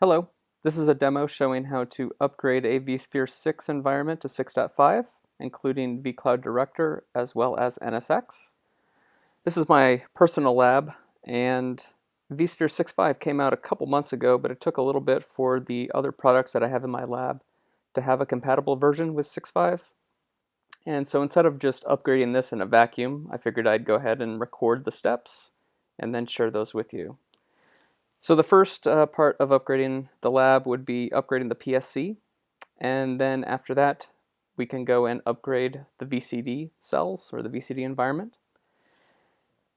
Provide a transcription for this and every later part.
Hello, this is a demo showing how to upgrade a vSphere 6 environment to 6.5, including vCloud Director as well as NSX. This is my personal lab, and vSphere 6.5 came out a couple months ago, but it took a little bit for the other products that I have in my lab to have a compatible version with 6.5. And so instead of just upgrading this in a vacuum, I figured I'd go ahead and record the steps and then share those with you. So the first part of upgrading the lab would be upgrading the PSC, and then after that we can go and upgrade the VCD cells or the VCD environment.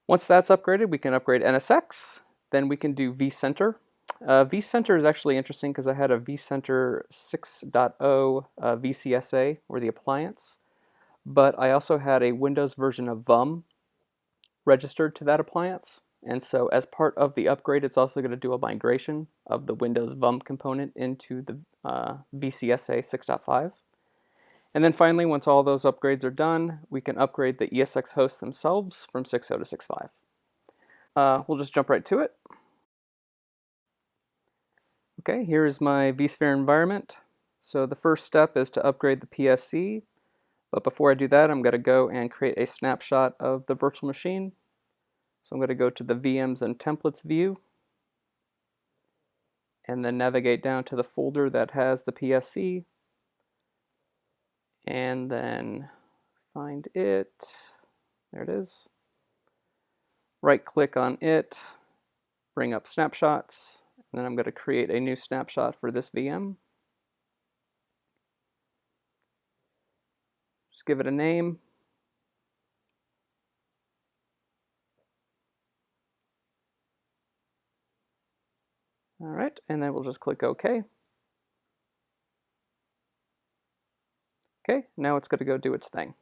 Once that's upgraded, we can upgrade NSX, then we can do vCenter. vCenter is actually interesting because I had a vCenter 6.0 VCSA, or the appliance, but I also had a Windows version of VUM registered to that appliance. And so as part of the upgrade, it's also going to do a migration of the Windows VUM component into the VCSA 6.5. And then finally, once all those upgrades are done, we can upgrade the ESX hosts themselves from 6.0 to 6.5. We'll just jump right to it. Okay, here's my vSphere environment. So the first step is to upgrade the PSC. But before I do that, I'm going to go and create a snapshot of the virtual machine. So I'm going to go to the VMs and templates view and then navigate down to the folder that has the PSC and then find it. There it is. Right click on it, bring up snapshots, and then I'm going to create a new snapshot for this VM. Just give it a name. All right, and then we'll just click OK. Okay, now it's going to go do its thing.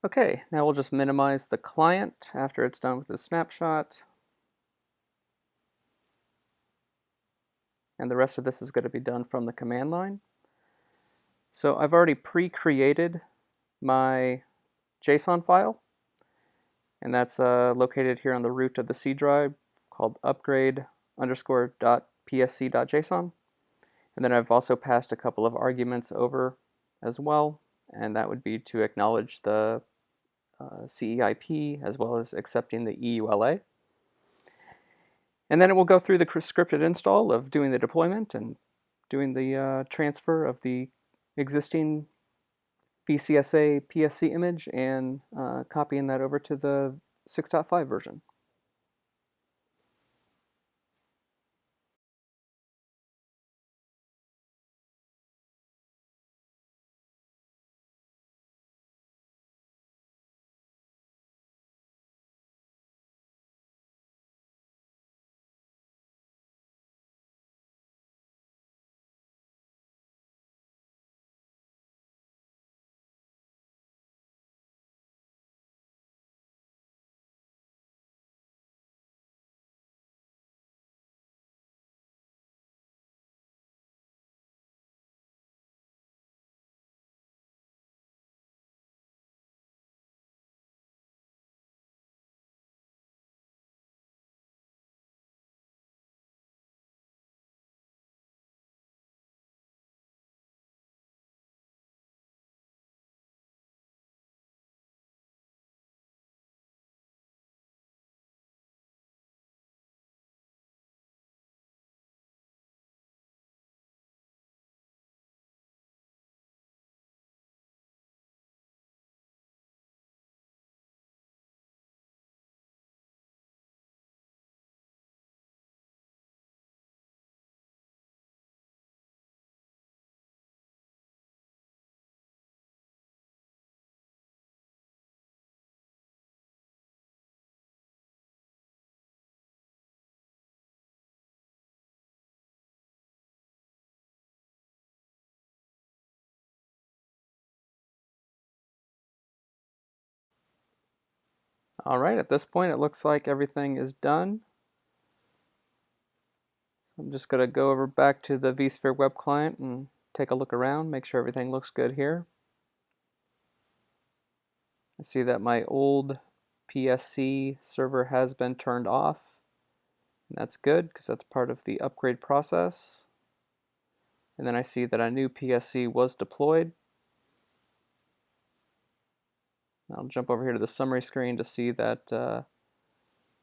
Okay, now we'll just minimize the client after it's done with the snapshot. And the rest of this is going to be done from the command line. So I've already pre-created my JSON file, and that's located here on the root of the C drive called upgrade_.psc.json. And then I've also passed a couple of arguments over as well, and that would be to acknowledge the CEIP as well as accepting the EULA. And then it will go through the scripted install of doing the deployment and doing the transfer of the existing VCSA PSC image and copying that over to the 6.5 version. All right, at this point it looks like everything is done. I'm just going to go over back to the vSphere web client and take a look around, make sure everything looks good here. I see that my old PSC server has been turned off, and that's good because that's part of the upgrade process. And then I see that a new PSC was deployed. I'll jump over here to the summary screen to see that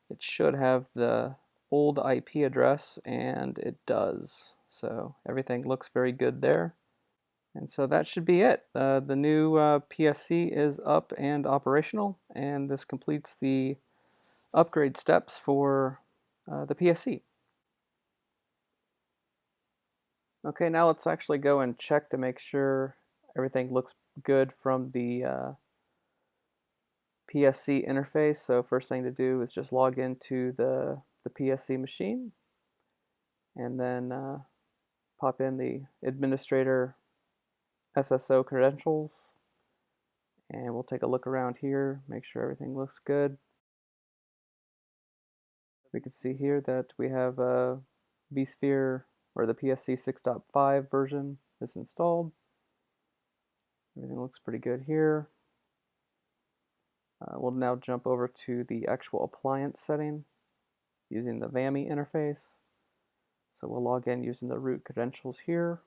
it should have the old IP address, and it does. So everything looks very good there. And so that should be it. The new PSC is up and operational, and this completes the upgrade steps for the PSC. Okay, now let's actually go and check to make sure everything looks good from the PSC interface. So first thing to do is just log into the PSC machine, and then pop in the administrator SSO credentials, and we'll take a look around here, make sure everything looks good. We can see here that we have a vSphere, or the PSC 6.5 version is installed. Everything looks pretty good here. We'll now jump over to the actual appliance setting using the VMware interface. So we'll log in using the root credentials here.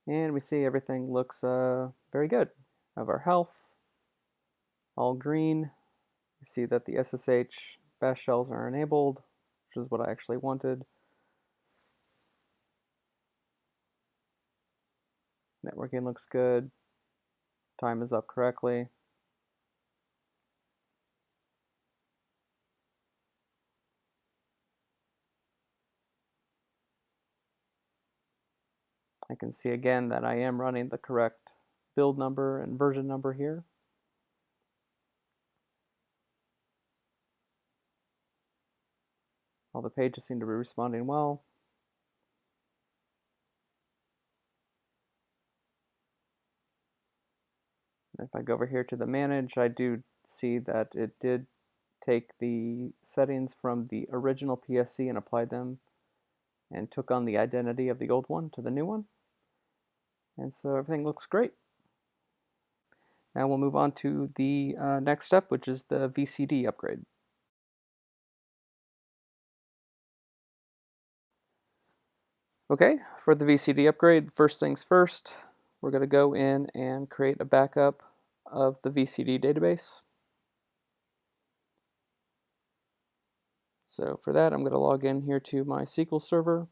And we see everything looks very good. We have our health, all green. You see that the SSH bash shells are enabled, which is what I actually wanted. Networking looks good. Time is up correctly. I can see again that I am running the correct build number and version number here. All the pages seem to be responding well. And if I go over here to the manage, I do see that it did take the settings from the original PSC and applied them and took on the identity of the old one to the new one. And so everything looks great. Now we'll move on to the next step, which is the VCD upgrade. Okay, for the VCD upgrade, first things first, we're going to go in and create a backup of the VCD database. So for that, I'm going to log in here to my SQL server,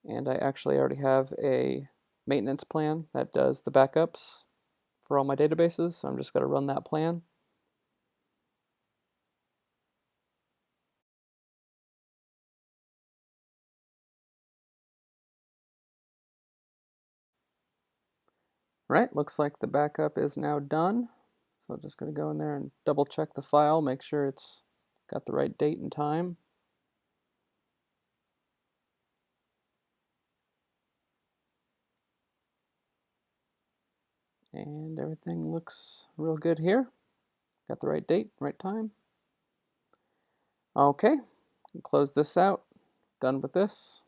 and I actually already have a maintenance plan that does the backups for all my databases, so I'm just going to run that plan. Right, looks like the backup is now done. So I'm just going to go in there and double check the file, make sure it's got the right date and time. And everything looks real good here. Got the right date, right time. Okay, close this out. Done with this.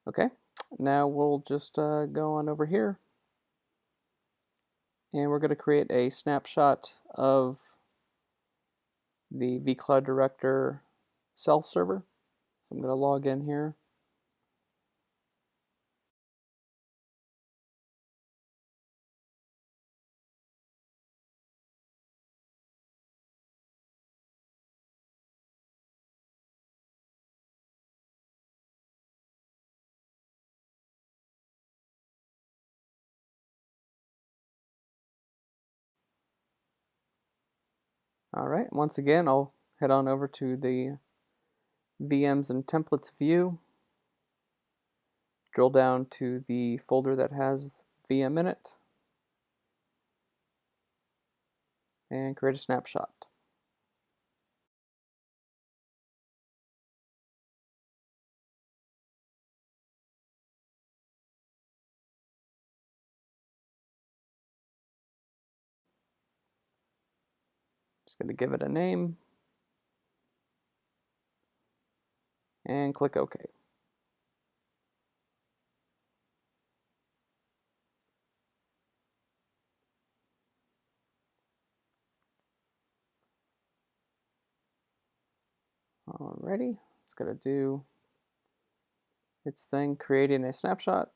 Okay, now we'll just go on over here, and we're going to create a snapshot of the vCloud Director self server. So I'm going to log in here. All right, once again, I'll head on over to the VMs and templates view, drill down to the folder that has VM in it, and create a snapshot. Just going to give it a name and click OK. Alrighty, it's going to do its thing, creating a snapshot.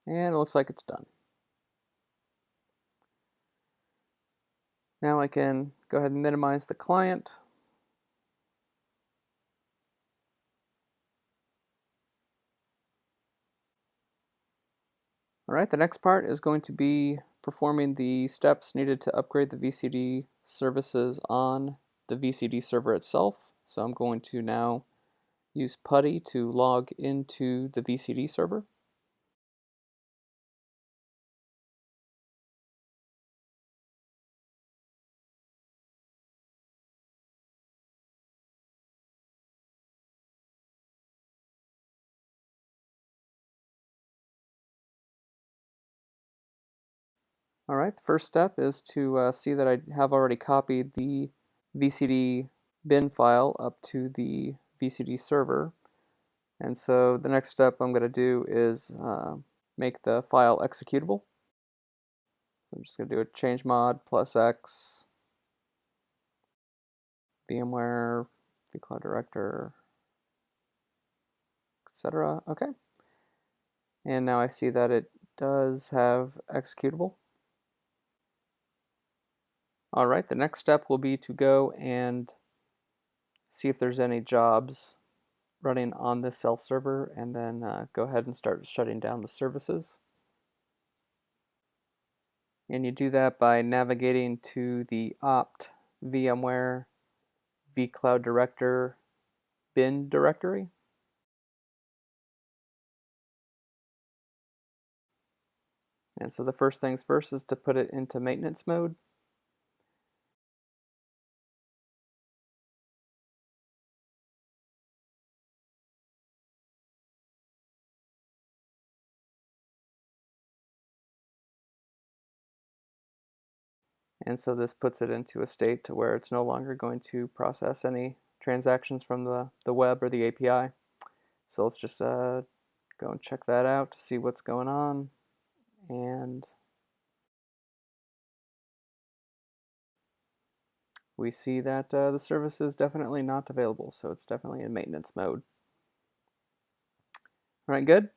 And it looks like it's done. Now I can go ahead and minimize the client. Alright, the next part is going to be performing the steps needed to upgrade the VCD services on the VCD server itself. So I'm going to now use PuTTY to log into the VCD server. Alright, the first step is to see that I have already copied the VCD bin file up to the VCD server. And so the next step I'm going to do is make the file executable. So I'm just going to do a change mod +X VMware vCloud Director, etc. Okay. And now I see that it does have executable. Alright, the next step will be to go and see if there's any jobs running on this self server, and then go ahead and start shutting down the services. And you do that by navigating to the opt VMware vCloud Director bin directory. And so the first things first is to put it into maintenance mode. And so this puts it into a state to where it's no longer going to process any transactions from the web or the API. So let's just go and check that out to see what's going on. And we see that the service is definitely not available, so it's definitely in maintenance mode. All right, good.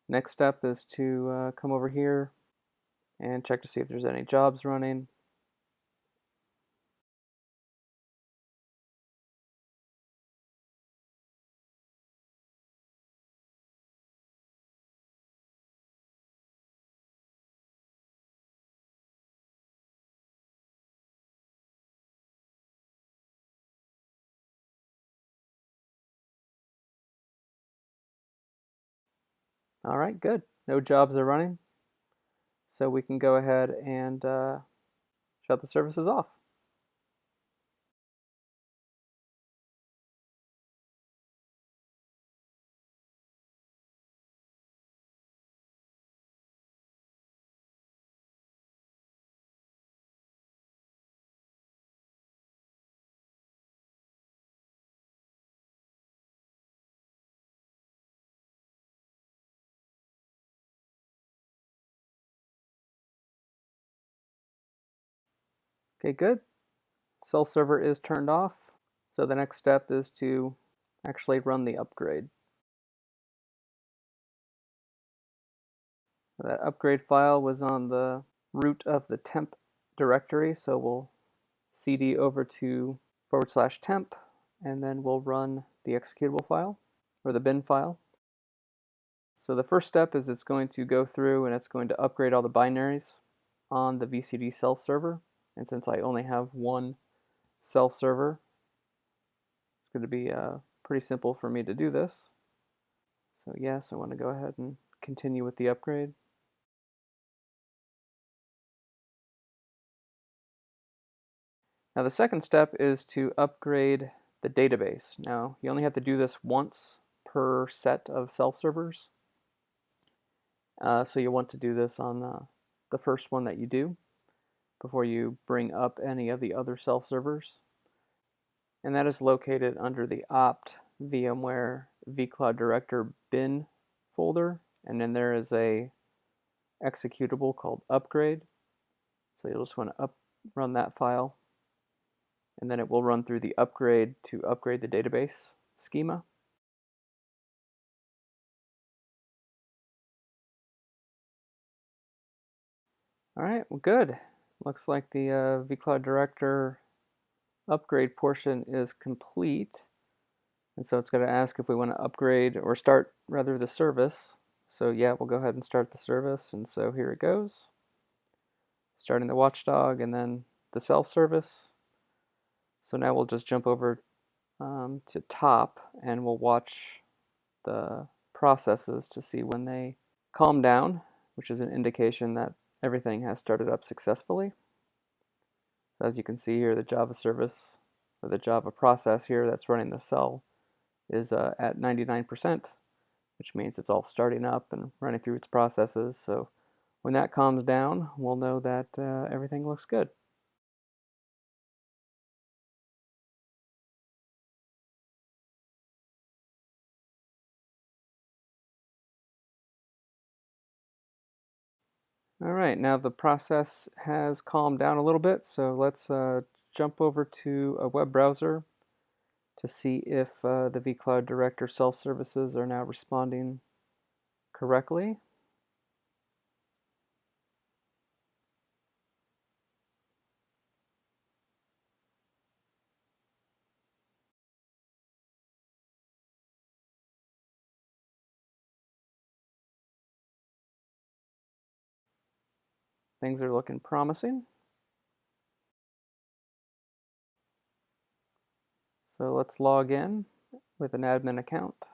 Next step is to come over here and check to see if there's any jobs running. All right, good. No jobs are running, so we can go ahead and shut the services off. Okay, good. Cell server is turned off. So the next step is to actually run the upgrade. That upgrade file was on the root of the temp directory, so we'll cd over to /temp, and then we'll run the executable file, or the bin file. So the first step is it's going to go through and it's going to upgrade all the binaries on the VCD self server. And since I only have one self server, it's going to be pretty simple for me to do this. So yes, I want to go ahead and continue with the upgrade. Now the second step is to upgrade the database. Now you only have to do this once per set of self servers. So you want to do this on the first one that you do before you bring up any of the other cell servers. And that is located under the opt VMware vCloud Director bin folder. And then there is a executable called upgrade. So you'll just want to run that file. And then it will run through the upgrade to upgrade the database schema. All right, well, good. Looks like the vCloud Director upgrade portion is complete. And so it's going to ask if we want to upgrade or start rather the service. So yeah, we'll go ahead and start the service. And so here it goes. Starting the watchdog and then the cell service. So now we'll just jump over to top and we'll watch the processes to see when they calm down, which is an indication that everything has started up successfully. As you can see here, the Java service or the Java process here that's running the cell is at 99%, which means it's all starting up and running through its processes. So when that calms down, we'll know that everything looks good. All right, now the process has calmed down a little bit, so let's jump over to a web browser to see if the vCloud Director cell services are now responding correctly. Things are looking promising. So let's log in with an admin account.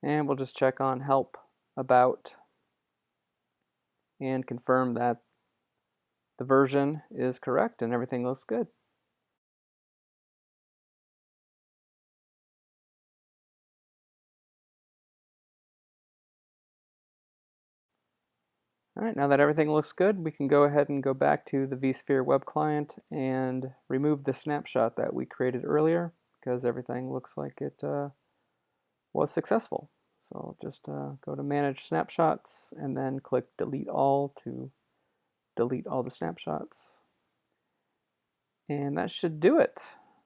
And we'll just check on help, about, and confirm that the version is correct and everything looks good. All right, now that everything looks good, we can go ahead and go back to the vSphere web client and remove the snapshot that we created earlier because everything looks like it was successful. So I'll just go to Manage Snapshots and then click Delete All to delete all the snapshots. And that should do it.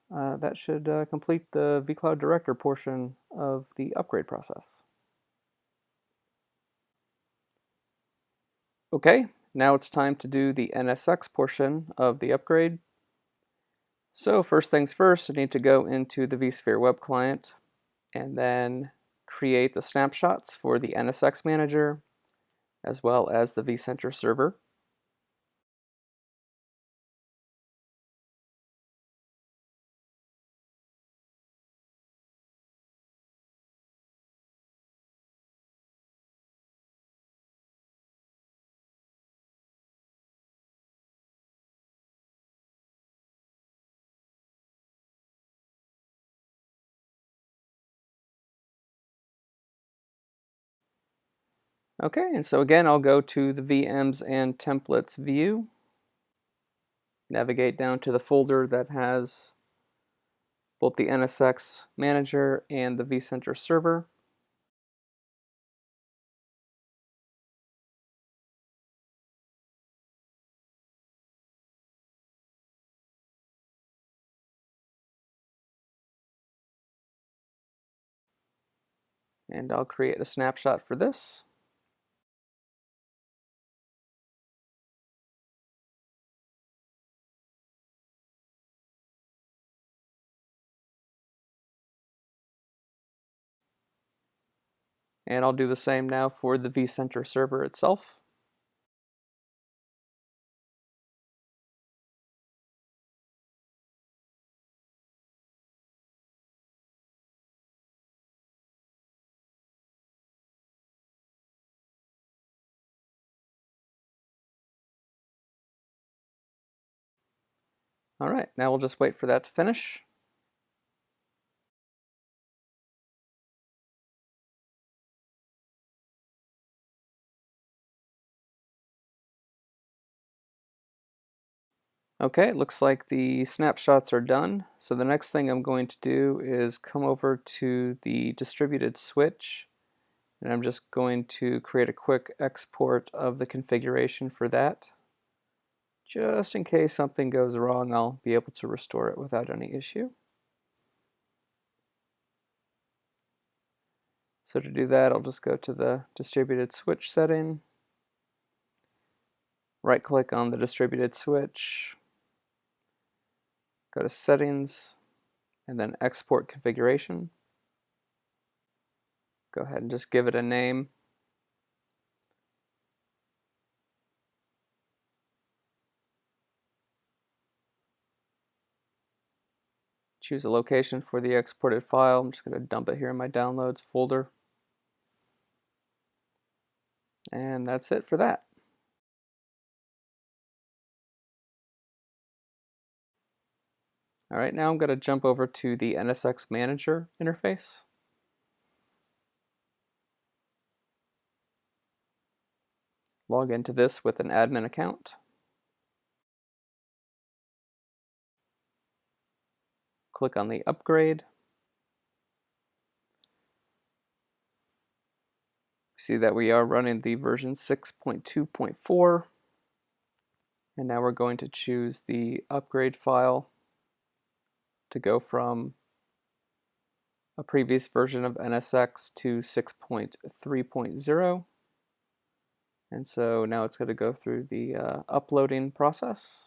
That should complete the vCloud Director portion of the upgrade process. Okay, now it's time to do the NSX portion of the upgrade. So first things first, I need to go into the vSphere web client and then create the snapshots for the NSX manager as well as the vCenter server. Okay, and so again, I'll go to the VMs and templates view, navigate down to the folder that has both the NSX manager and the vCenter server. And I'll create a snapshot for this. And I'll do the same now for the vCenter server itself. All right, now we'll just wait for that to finish. Okay, it looks like the snapshots are done. So the next thing I'm going to do is come over to the distributed switch, and I'm just going to create a quick export of the configuration for that. Just in case something goes wrong, I'll be able to restore it without any issue. So to do that, I'll just go to the distributed switch setting, right-click on the distributed switch, go to Settings, and then Export Configuration. Go ahead and just give it a name. Choose a location for the exported file. I'm just going to dump it here in my Downloads folder. And that's it for that. All right, now I'm going to jump over to the NSX Manager interface. Log into this with an admin account. Click on the upgrade. See that we are running the version 6.2.4. And now we're going to choose the upgrade file to go from a previous version of NSX to 6.3.0. And so now it's going to go through the uploading process.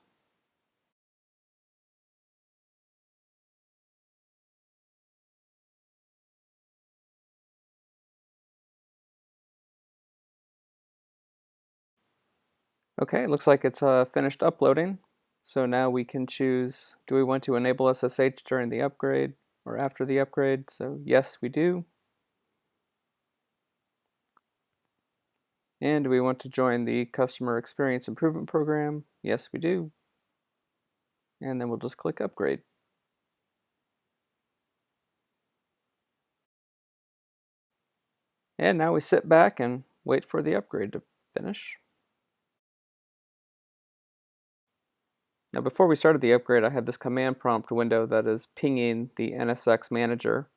Okay, it looks like it's finished uploading. So now we can choose, do we want to enable SSH during the upgrade or after the upgrade? So yes, we do. And do we want to join the Customer Experience Improvement Program? Yes, we do. And then we'll just click Upgrade. And now we sit back and wait for the upgrade to finish. Now before we started the upgrade, I had this command prompt window that is pinging the NSX manager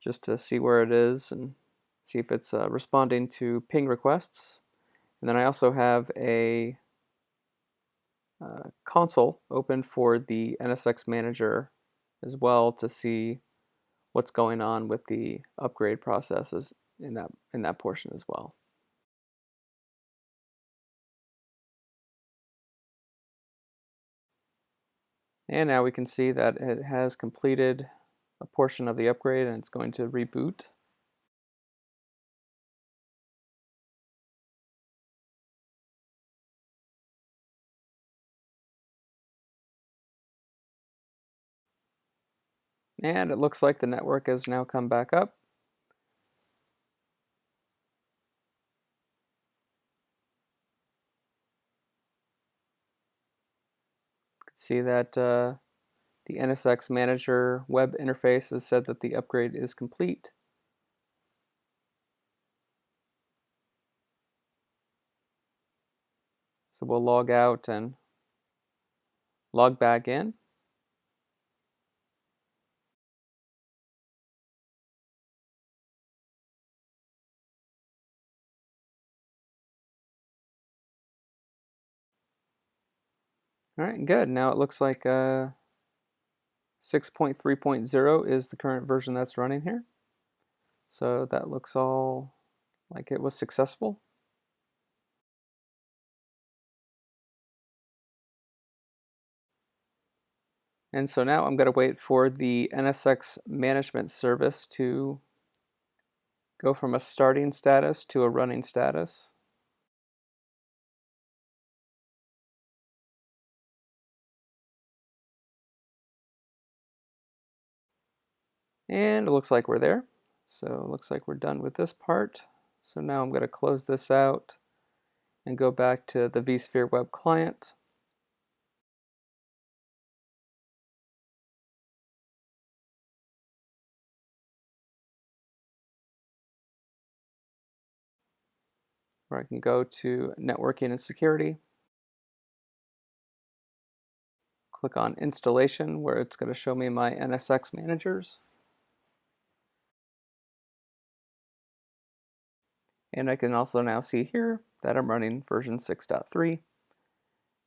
just to see where it is and see if it's responding to ping requests. And then I also have a console open for the NSX manager as well to see what's going on with the upgrade processes in that portion as well. And now we can see that it has completed a portion of the upgrade and it's going to reboot. And it looks like the network has now come back up. You can see that the NSX Manager web interface has said that the upgrade is complete. So we'll log out and log back in. All right, good. Now it looks like 6.3.0 is the current version that's running here. So that looks all like it was successful. And so now I'm going to wait for the NSX management service to go from a starting status to a running status. And it looks like we're there. So it looks like we're done with this part. So now I'm going to close this out and go back to the vSphere web client. where I can go to Networking and Security, click on Installation, where it's going to show me my NSX managers. And I can also now see here that I'm running version 6.3,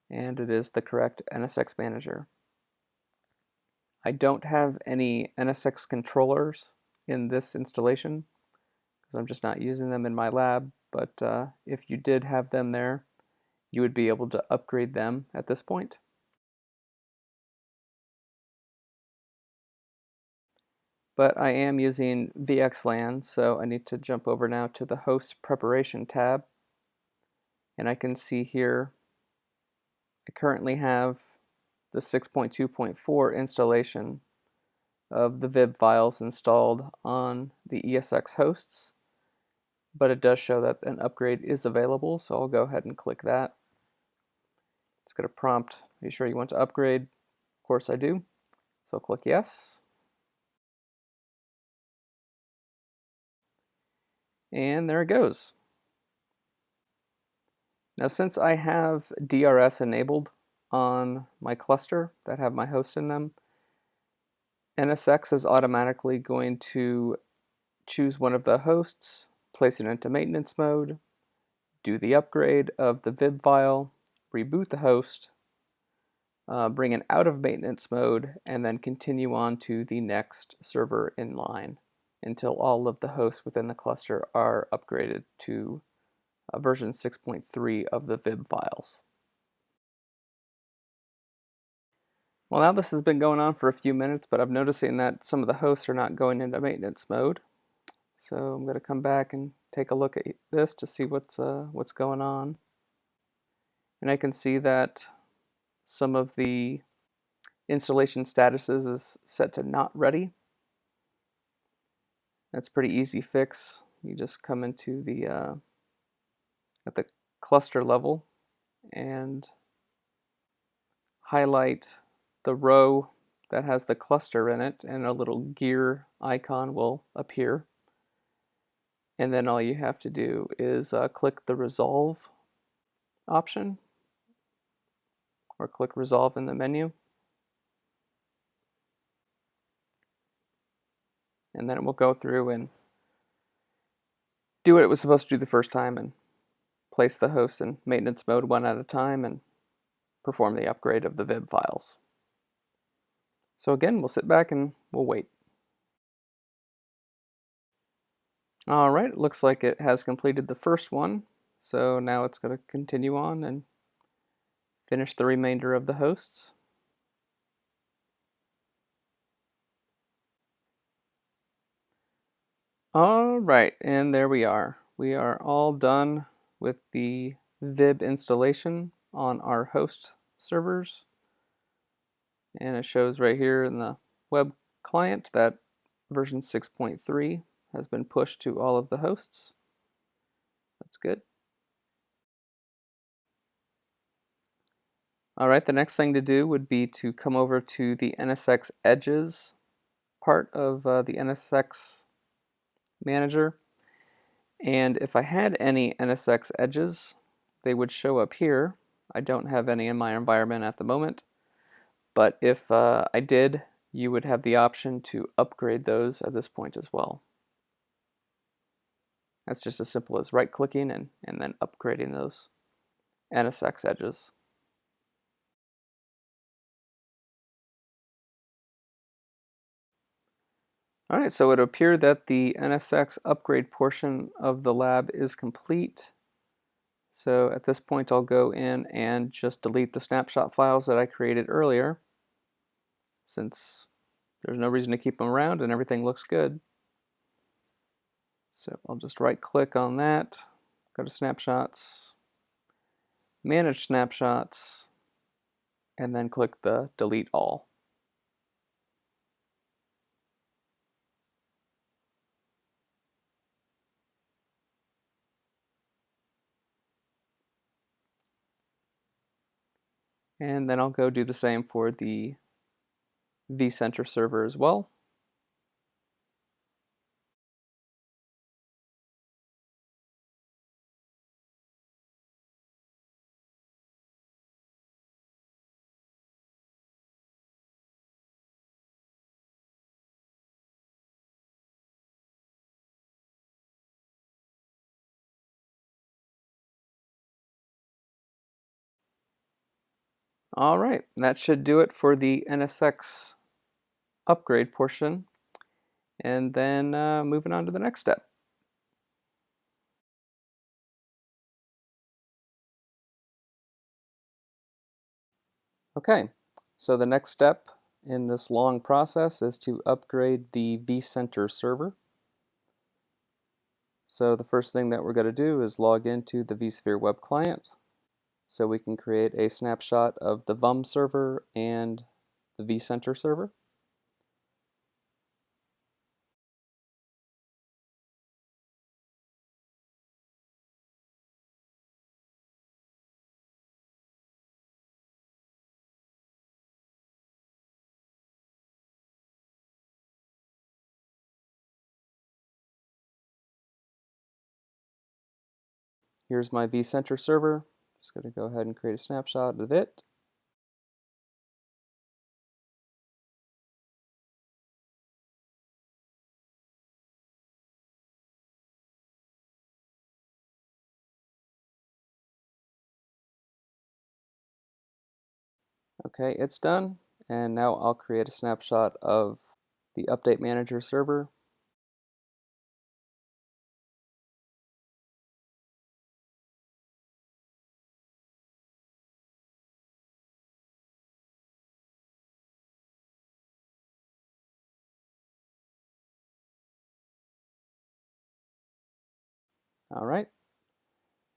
and it is the correct NSX manager. I don't have any NSX controllers in this installation because I'm just not using them in my lab, but if you did have them there, you would be able to upgrade them at this point. But I am using VXLAN, so I need to jump over now to the host preparation tab, and I can see here I currently have the 6.2.4 installation of the VIB files installed on the ESX hosts, but it does show that an upgrade is available, so I'll go ahead and click that. It's going to prompt, are you sure you want to upgrade? Of course I do, so I'll click yes. And there it goes. Now since I have DRS enabled on my cluster that have my hosts in them, NSX is automatically going to choose one of the hosts, place it into maintenance mode, do the upgrade of the VIB file, reboot the host, bring it out of maintenance mode, and then continue on to the next server in line until all of the hosts within the cluster are upgraded to version 6.3 of the VIB files. Well, now this has been going on for a few minutes, but I'm noticing that some of the hosts are not going into maintenance mode. So I'm going to come back and take a look at this to see what's going on. And I can see that some of the installation statuses is set to not ready. That's a pretty easy fix. You just come into the at the cluster level and highlight the row that has the cluster in it, and a little gear icon will appear. And then all you have to do is click the resolve option, or click resolve in the menu. And then it will go through and do what it was supposed to do the first time and place the hosts in maintenance mode one at a time and perform the upgrade of the VIB files. So again, we'll sit back and we'll wait. Alright, it looks like it has completed the first one, so now it's going to continue on and finish the remainder of the hosts. Alright, and there we are. We are all done with the VIB installation on our host servers. And it shows right here in the web client that version 6.3 has been pushed to all of the hosts. That's good. Alright, the next thing to do would be to come over to the NSX edges part of the NSX manager. And if I had any NSX edges, they would show up here. I don't have any in my environment at the moment, but if I did, you would have the option to upgrade those at this point as well. That's just as simple as right-clicking and then upgrading those NSX edges. Alright, so it would appear that the NSX upgrade portion of the lab is complete. So at this point I'll go in and just delete the snapshot files that I created earlier, since there's no reason to keep them around and everything looks good. So I'll just right-click on that, go to Snapshots, Manage Snapshots, and then click the Delete All. And then I'll go do the same for the vCenter server as well. All right, that should do it for the NSX upgrade portion. And then moving on to the next step. Okay, so the next step in this long process is to upgrade the vCenter server. So the first thing that we're going to do is log into the vSphere web client so we can create a snapshot of the VUM server and the vCenter server. Here's my vCenter server. Just going to go ahead and create a snapshot of it. Okay, it's done. And now I'll create a snapshot of the Update Manager server. All right,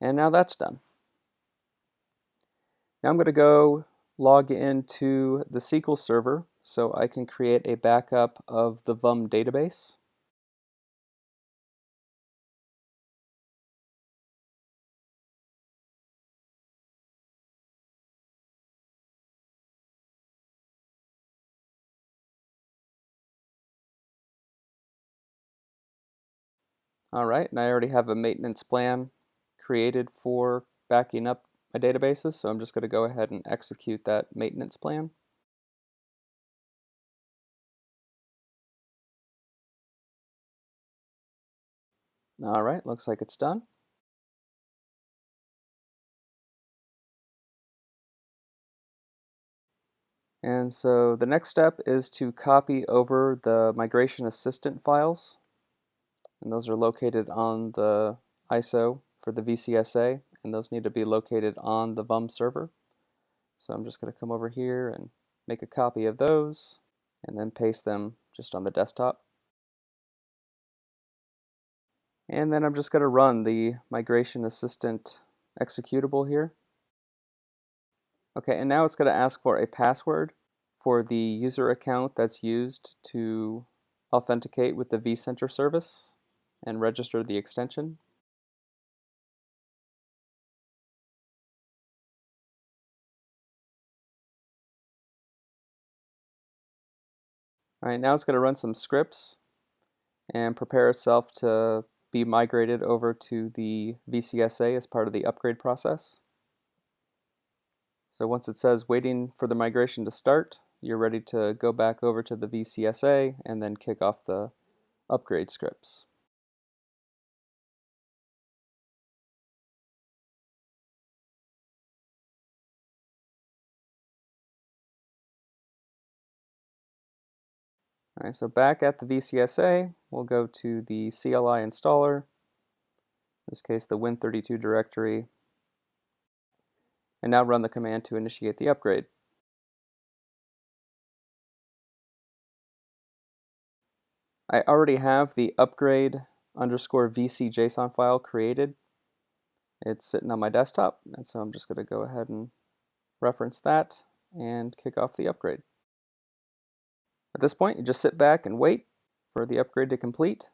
and now that's done. Now I'm going to go log into the SQL server so I can create a backup of the VUM database. All right, and I already have a maintenance plan created for backing up my databases, so I'm just going to go ahead and execute that maintenance plan. All right, looks like it's done. And so the next step is to copy over the migration assistant files, and those are located on the ISO for the VCSA, and those need to be located on the VUM server. So I'm just going to come over here and make a copy of those and then paste them just on the desktop. And then I'm just going to run the migration assistant executable here. Okay, and now it's going to ask for a password for the user account that's used to authenticate with the vCenter service and register the extension. All right, now it's going to run some scripts and prepare itself to be migrated over to the VCSA as part of the upgrade process. So once it says waiting for the migration to start, you're ready to go back over to the VCSA and then kick off the upgrade scripts. All right, so back at the VCSA, we'll go to the CLI installer, in this case the Win32 directory, and now run the command to initiate the upgrade. I already have the upgrade underscore VC JSON file created. It's sitting on my desktop, and so I'm just going to go ahead and reference that and kick off the upgrade. At this point, you just sit back and wait for the upgrade to complete.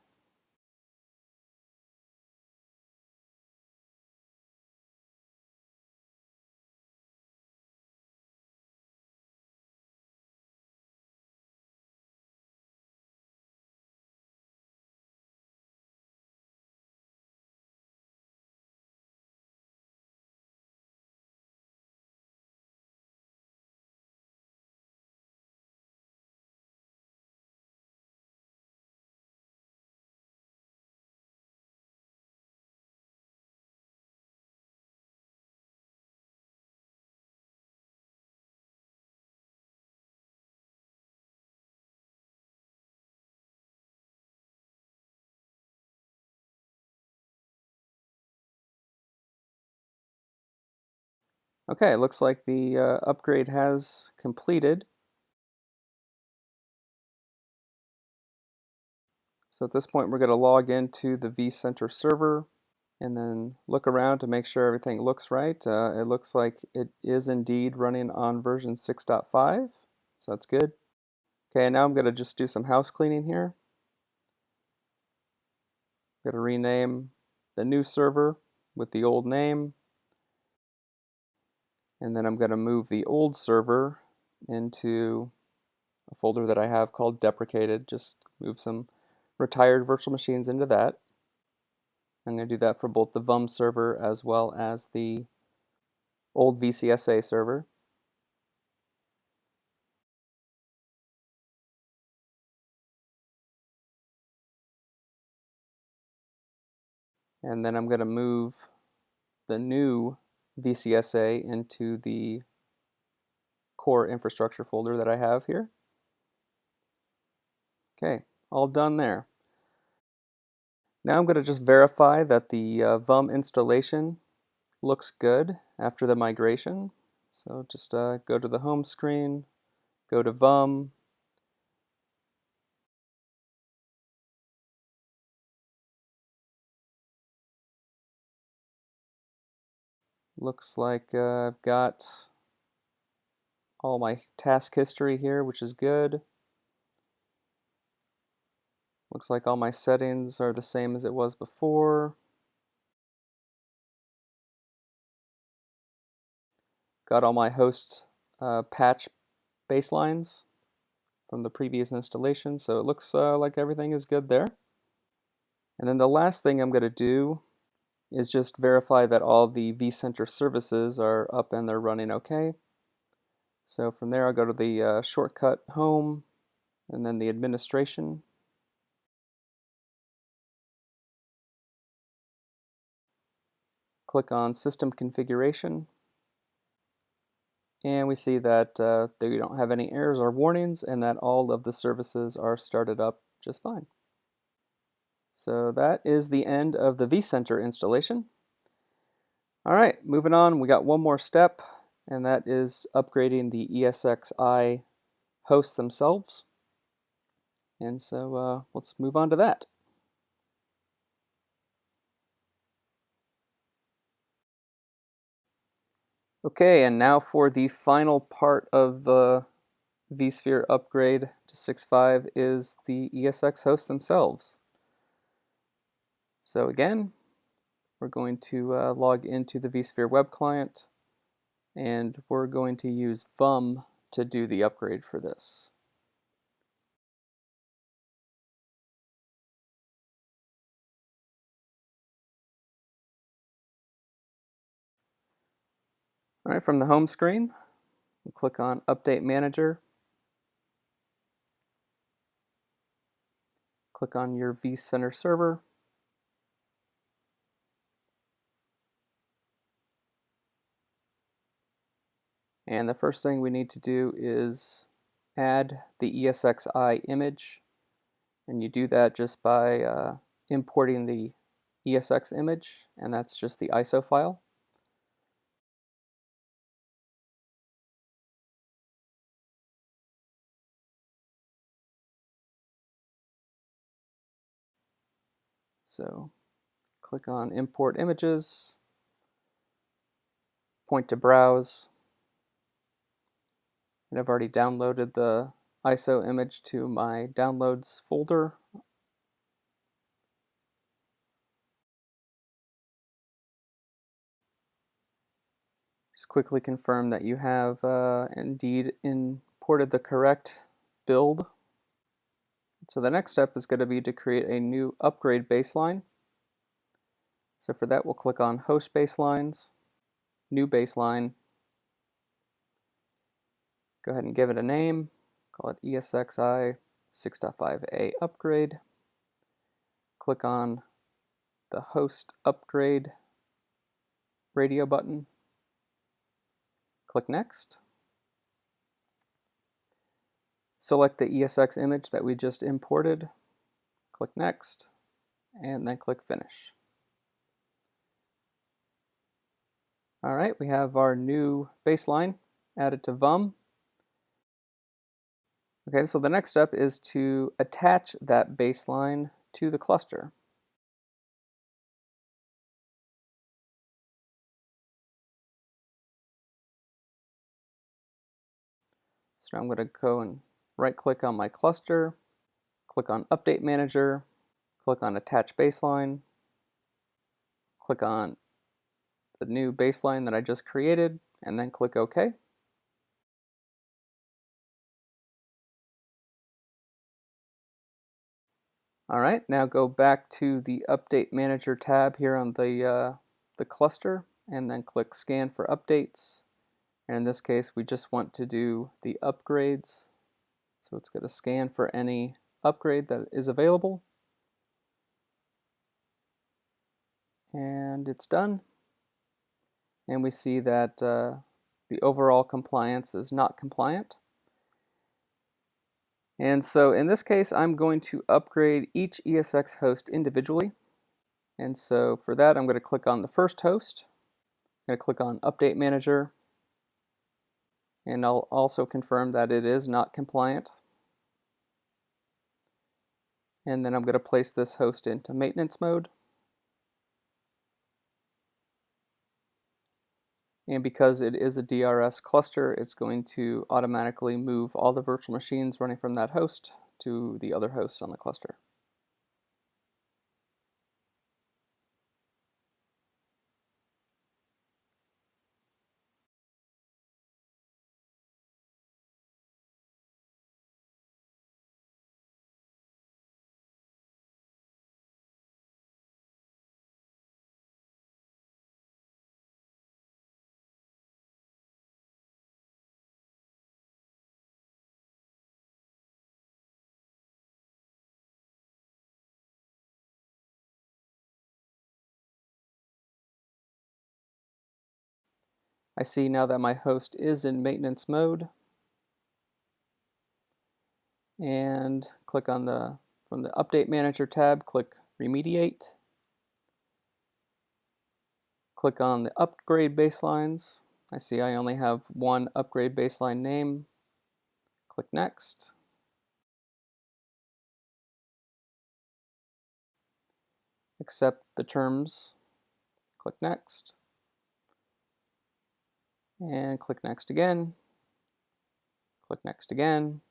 Okay, it looks like the upgrade has completed. So at this point, we're going to log into the vCenter server and then look around to make sure everything looks right. It looks like it is indeed running on version 6.5, so that's good. Okay, now I'm going to just do some house cleaning here. I'm going to rename the new server with the old name, and then I'm going to move the old server into a folder that I have called deprecated. Just move some retired virtual machines into that. I'm going to do that for both the VUM server as well as the old VCSA server. And then I'm going to move the new VCSA into the core infrastructure folder that I have here. Okay, all done there. Now I'm going to just verify that the VUM installation looks good after the migration. So just go to the home screen, go to VUM, looks like I've got all my task history here, which is good. Looks like all my settings are the same as it was before. Got all my host patch baselines from the previous installation, so it looks like everything is good there. And then the last thing I'm going to do is just verify that all the vCenter services are up and they're running okay. So from there I'll go to the shortcut Home and then the Administration. Click on System Configuration. And we see that they don't have any errors or warnings and that all of the services are started up just fine. So that is the end of the vCenter installation. All right, moving on, we got one more step, and that is upgrading the ESXi hosts themselves. And so let's move on to that. Okay, and now for the final part of the vSphere upgrade to 6.5 is the ESX hosts themselves. So again, we're going to log into the vSphere web client, and we're going to use VUM to do the upgrade for this. All right, from the home screen, we'll click on Update Manager. Click on your vCenter server. And the first thing we need to do is add the ESXi image. And you do that just by importing the ESX image, and that's just the ISO file. So click on Import Images, point to Browse, and I've already downloaded the ISO image to my Downloads folder. Just quickly confirm that you have indeed imported the correct build. So the next step is going to be to create a new upgrade baseline. So for that, we'll click on Host Baselines, New Baseline. Go ahead and give it a name. Call it ESXi 6.5a Upgrade. Click on the Host Upgrade radio button. Click Next. Select the ESX image that we just imported. Click Next, and then click Finish. All right, we have our new baseline added to VUM. Okay, so the next step is to attach that baseline to the cluster. So now I'm going to go and right-click on my cluster, click on Update Manager, click on Attach Baseline, click on the new baseline that I just created, and then click OK. All right, now go back to the Update Manager tab here on the cluster, and then click Scan for Updates. And in this case, we just want to do the upgrades. So it's going to scan for any upgrade that is available. And it's done. And we see that the overall compliance is not compliant. And so in this case, I'm going to upgrade each ESX host individually. And so for that, I'm going to click on the first host. I'm going to click on Update Manager. And I'll also confirm that it is not compliant. And then I'm going to place this host into maintenance mode. And because it is a DRS cluster, it's going to automatically move all the virtual machines running from that host to the other hosts on the cluster. I see now that my host is in maintenance mode, and click on from the Update Manager tab, click Remediate. Click on the Upgrade Baselines. I see I only have one upgrade baseline name. Click Next. Accept the terms. Click Next. And click Next again. Click Next again.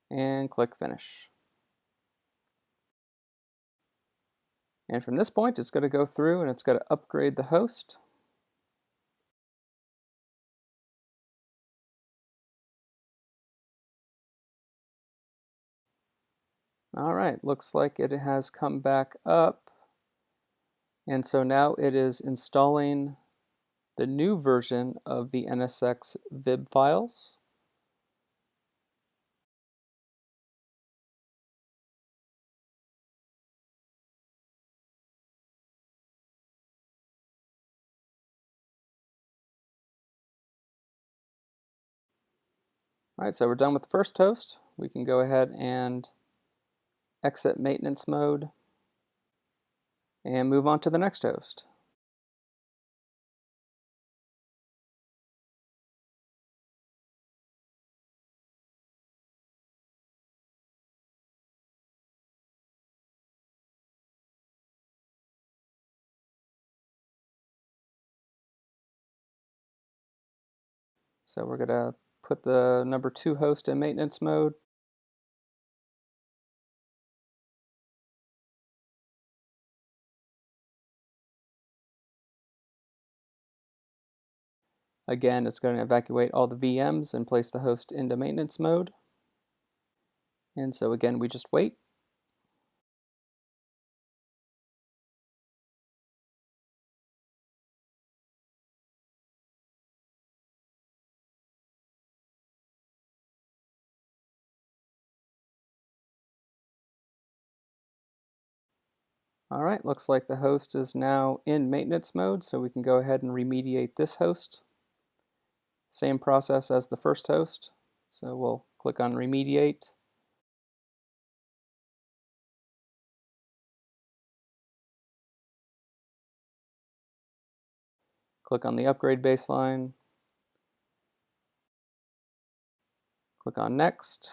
And click Finish. And from this point, it's going to go through and it's going to upgrade the host. All right, looks like it has come back up. And so now it is installing the new version of the NSX vib files. All right, so we're done with the first host. We can go ahead and exit maintenance mode and move on to the next host. So we're going to put the number 2 host in maintenance mode. Again, it's going to evacuate all the VMs and place the host into maintenance mode. And so again, we just wait. All right, looks like the host is now in maintenance mode, so we can go ahead and remediate this host. Same process as the first host. So we'll click on remediate. Click on the upgrade baseline. Click on next.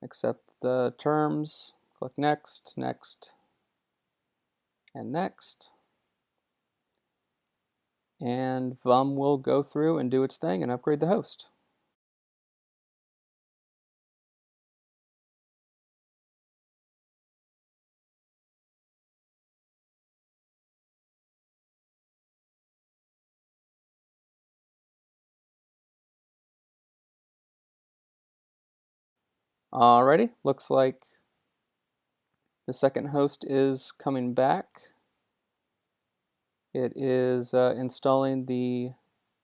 Accept the terms. Click next, next, and next. And VUM will go through and do its thing and upgrade the host. Alrighty, looks like the second host is coming back. It is installing the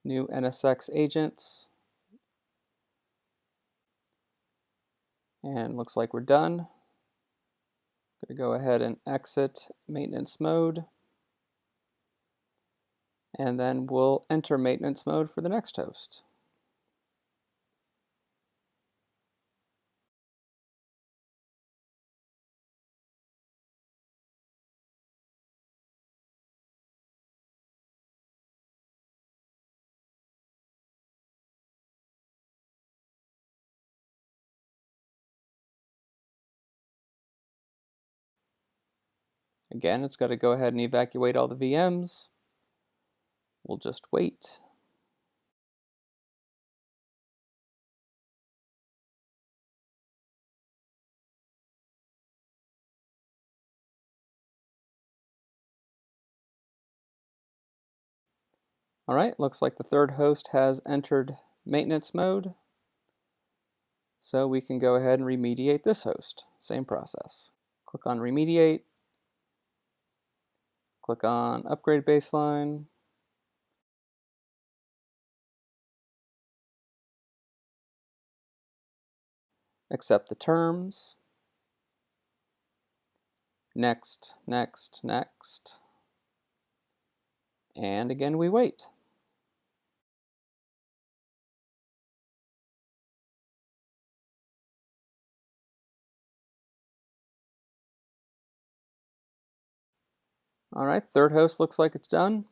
new NSX agents. And looks like we're done. I'm going to go ahead and exit maintenance mode. And then we'll enter maintenance mode for the next host. Again, it's got to go ahead and evacuate all the VMs. We'll just wait. Alright, looks like the third host has entered maintenance mode. So we can go ahead and remediate this host. Same process. Click on remediate. Click on upgrade baseline. Accept the terms. Next, next, next. And again, we wait. Alright, third host looks like it's done.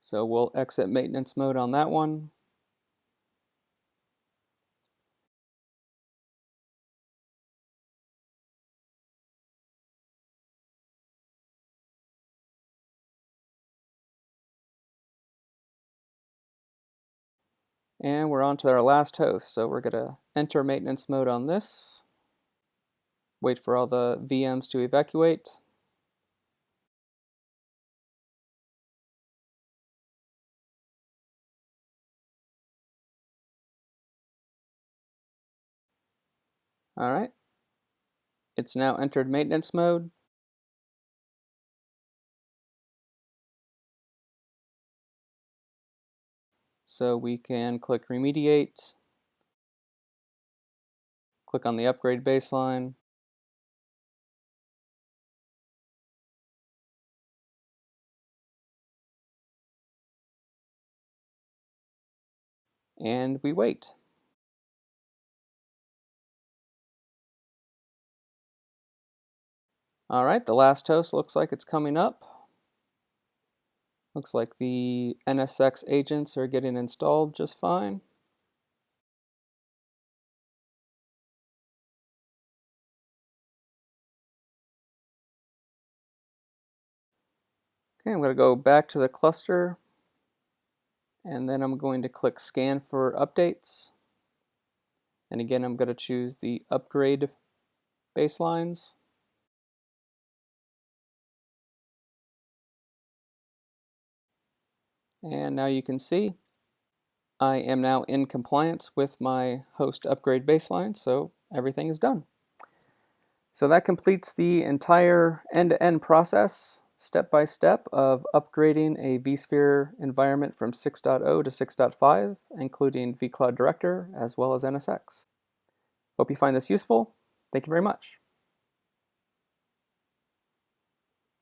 So we'll exit maintenance mode on that one. And we're on to our last host. So we're going to enter maintenance mode on this. Wait for all the VMs to evacuate. Alright. It's now entered maintenance mode. So we can click remediate. Click on the upgrade baseline. And we wait. Alright, the last host looks like it's coming up. Looks like the NSX agents are getting installed just fine. Okay, I'm going to go back to the cluster, and then I'm going to click Scan for updates. And again, I'm going to choose the upgrade baselines. And now you can see I am now in compliance with my host upgrade baseline, so everything is done. So that completes the entire end-to-end process, step by step, of upgrading a vSphere environment from 6.0 to 6.5, including vCloud Director as well as NSX. Hope you find this useful. Thank you very much.